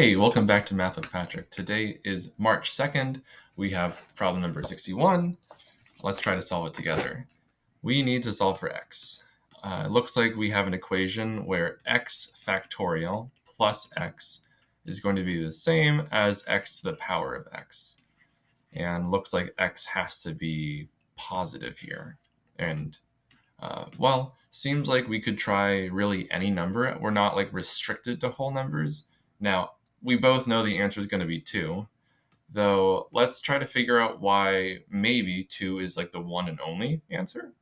Hey, welcome back to Math with Patrick. Today is March 2nd. We have problem number 61. Let's try to solve it together. We need to solve for x. It looks like we have an equation where x factorial plus x is going to be the same as x to the power of x. And looks like x has to be positive here. And seems like we could try really any number. We're not restricted to whole numbers. Now, we both know the answer is going to be 2, though let's try to figure out why maybe 2 is the one and only answer.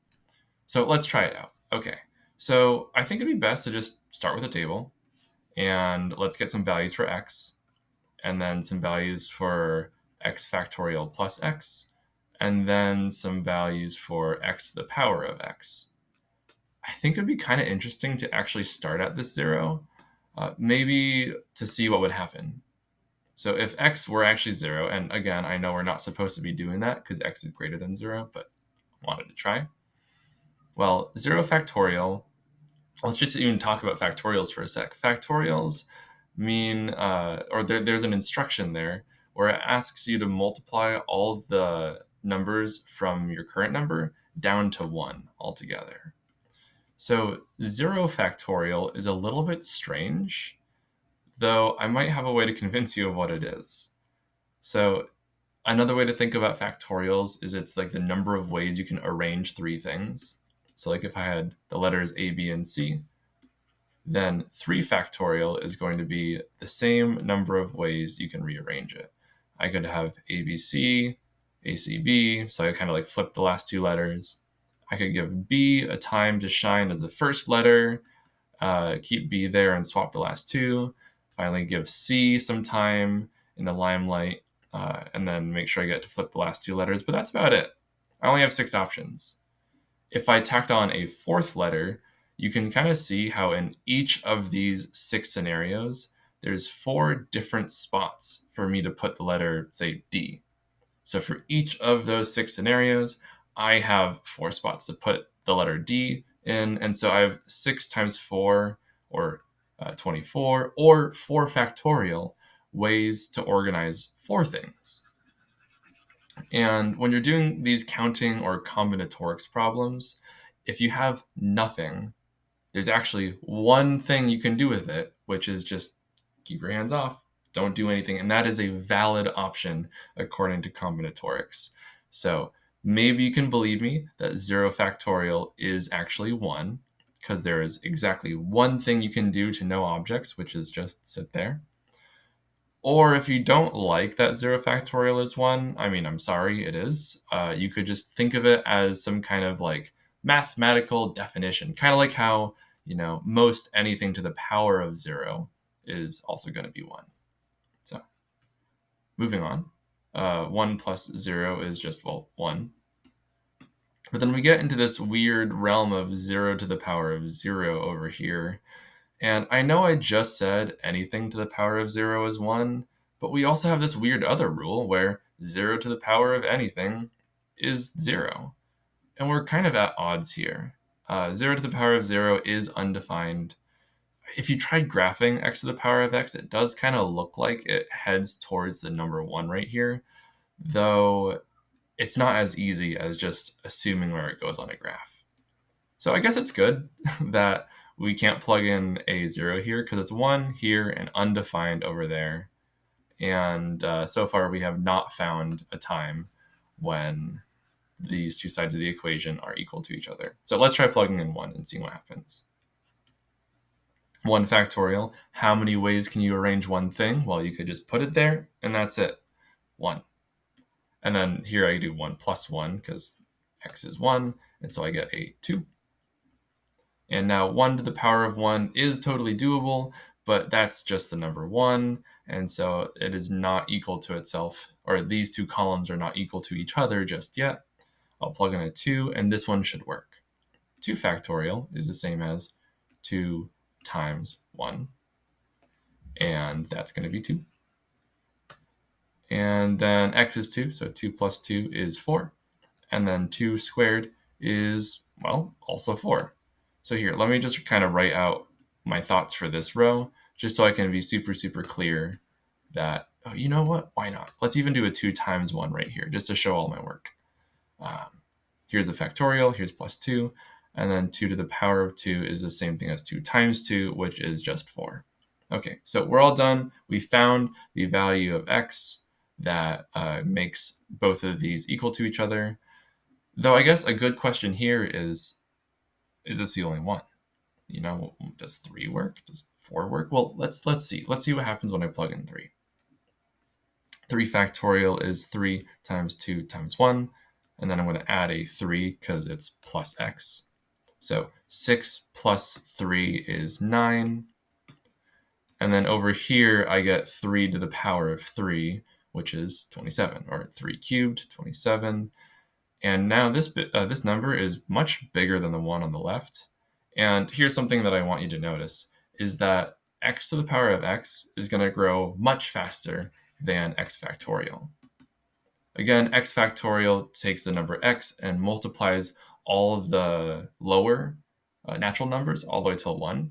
So let's try it out. Okay, so I think it'd be best to just start with a table, and let's get some values for x, and then some values for x factorial plus x, and then some values for x to the power of x. I think it'd be kind of interesting to actually start at this 0, maybe to see what would happen. So if x were actually 0, and again, I know we're not supposed to be doing that because x is greater than 0, but wanted to try. Well, 0 factorial, let's just even talk about factorials for a sec. Factorials mean, there's an instruction there where it asks you to multiply all the numbers from your current number down to 1 altogether. So 0 factorial is a little bit strange, though I might have a way to convince you of what it is. So another way to think about factorials is it's the number of ways you can arrange 3 things. So if I had the letters A, B, and C, then 3 factorial is going to be the same number of ways you can rearrange it. I could have ABC, ACB, so I kind of flip the last 2 letters. I could give B a time to shine as the first letter, keep B there and swap the last 2. Finally, give C some time in the limelight, and then make sure I get to flip the last 2 letters. But that's about it. I only have 6 options. If I tacked on a 4th letter, you can kind of see how in each of these 6 scenarios, there's 4 different spots for me to put the letter, say, D. So for each of those 6 scenarios, I have 4 spots to put the letter D in, and so I have 6 times 4, or 24, or 4 factorial ways to organize 4 things. And when you're doing these counting or combinatorics problems, if you have nothing, there's actually one thing you can do with it, which is just keep your hands off, don't do anything, and that is a valid option according to combinatorics. So maybe you can believe me that 0 factorial is actually 1, because there is exactly one thing you can do to no objects, which is just sit there. Or if you don't like that 0 factorial is 1, I'm sorry, it is. You could just think of it as some kind of mathematical definition, kind of like how, most anything to the power of 0 is also going to be 1. So moving on, 1 plus 0 is just, 1. But then we get into this weird realm of 0 to the power of 0 over here. And I know I just said anything to the power of 0 is 1, but we also have this weird other rule where 0 to the power of anything is 0. And we're kind of at odds here. 0 to the power of 0 is undefined. If you tried graphing x to the power of x, it does kind of look like it heads towards the number 1 right here, though it's not as easy as just assuming where it goes on a graph. So I guess it's good that we can't plug in a 0 here because it's 1 here and undefined over there. And so far we have not found a time when these 2 sides of the equation are equal to each other. So let's try plugging in 1 and seeing what happens. 1 factorial, how many ways can you arrange one thing? Well, you could just put it there and that's it, 1. And then here I do 1 plus 1 because x is 1, and so I get a 2. And now 1 to the power of 1 is totally doable, but that's just the number 1, and so it is not equal to itself, or these 2 columns are not equal to each other just yet. I'll plug in a 2, and this one should work. 2 factorial is the same as 2 times 1, and that's going to be 2. And then x is 2, so 2 plus 2 is 4, and then 2 squared is, also 4. So here, let me just kind of write out my thoughts for this row, just so I can be super, super clear that, oh, you know what? Why not? Let's even do a 2 times 1 right here, just to show all my work. Here's a factorial, here's plus 2, and then 2 to the power of 2 is the same thing as 2 times 2, which is just 4. Okay, so we're all done. We found the value of x that makes both of these equal to each other. Though I guess a good question here is this the only one? You know, does 3 work? Does 4 work? Well, let's see. Let's see what happens when I plug in 3. 3 factorial is 3 times 2 times 1. And then I'm going to add a 3 because it's plus x. So 6 plus 3 is 9. And then over here, I get 3 to the power of 3, which is 27, or 3 cubed, 27. And now this number is much bigger than the one on the left. And here's something that I want you to notice, is that x to the power of x is going to grow much faster than x factorial. Again, x factorial takes the number x and multiplies all of the lower natural numbers all the way till 1.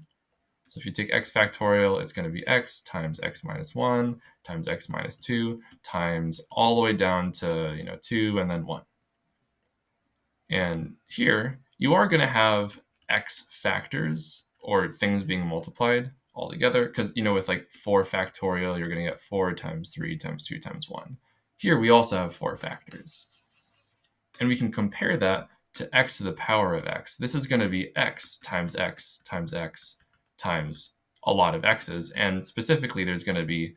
So if you take x factorial, it's going to be x times x minus 1 times x minus 2 times all the way down to 2 and then 1. And here, you are going to have x factors, or things being multiplied all together, because with like 4 factorial, you're going to get 4 times 3 times 2 times 1. Here, we also have 4 factors. And we can compare that to x to the power of x. This is going to be x times x times x times a lot of x's. And specifically, there's going to be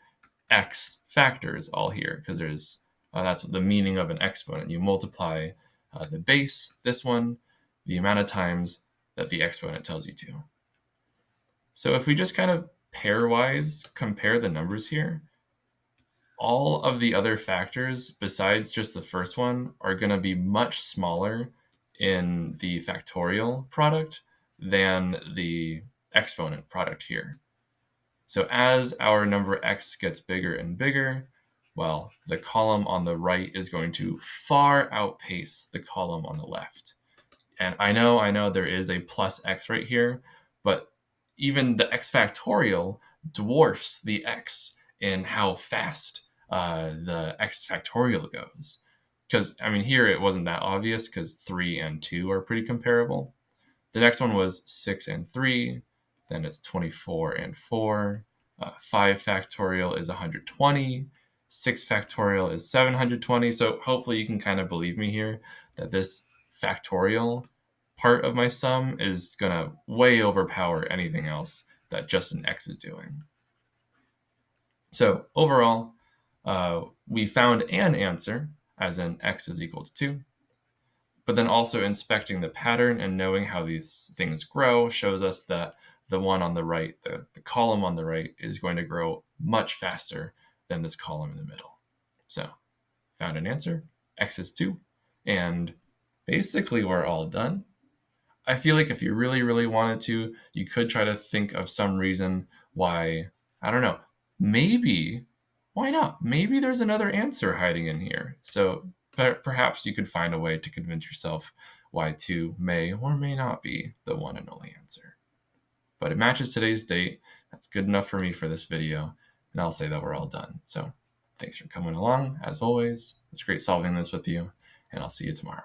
x factors all here, because that's the meaning of an exponent. You multiply the base, this one, the amount of times that the exponent tells you to. So if we just kind of pairwise compare the numbers here, all of the other factors besides just the first one are going to be much smaller in the factorial product than the exponent product here. So as our number x gets bigger and bigger, well, the column on the right is going to far outpace the column on the left. And I know there is a plus x right here, but even the x factorial dwarfs the x in how fast the x factorial goes. Because, here it wasn't that obvious because 3 and 2 are pretty comparable. The next one was 6 and 3, then it's 24 and 4. 5 factorial is 120. 6 factorial is 720. So hopefully you can kind of believe me here that this factorial part of my sum is going to way overpower anything else that just an x is doing. So overall, we found an answer, as in x is equal to 2. But then also inspecting the pattern and knowing how these things grow shows us that the one on the right, the column on the right, is going to grow much faster than this column in the middle. So found an answer, x is 2, and basically we're all done. I feel like if you really, really wanted to, you could try to think of some reason why, I don't know, maybe, why not? Maybe there's another answer hiding in here. So perhaps you could find a way to convince yourself why 2 may or may not be the one and only answer. But it matches today's date. That's good enough for me for this video. And I'll say that we're all done. So thanks for coming along. As always, it's great solving this with you. And I'll see you tomorrow.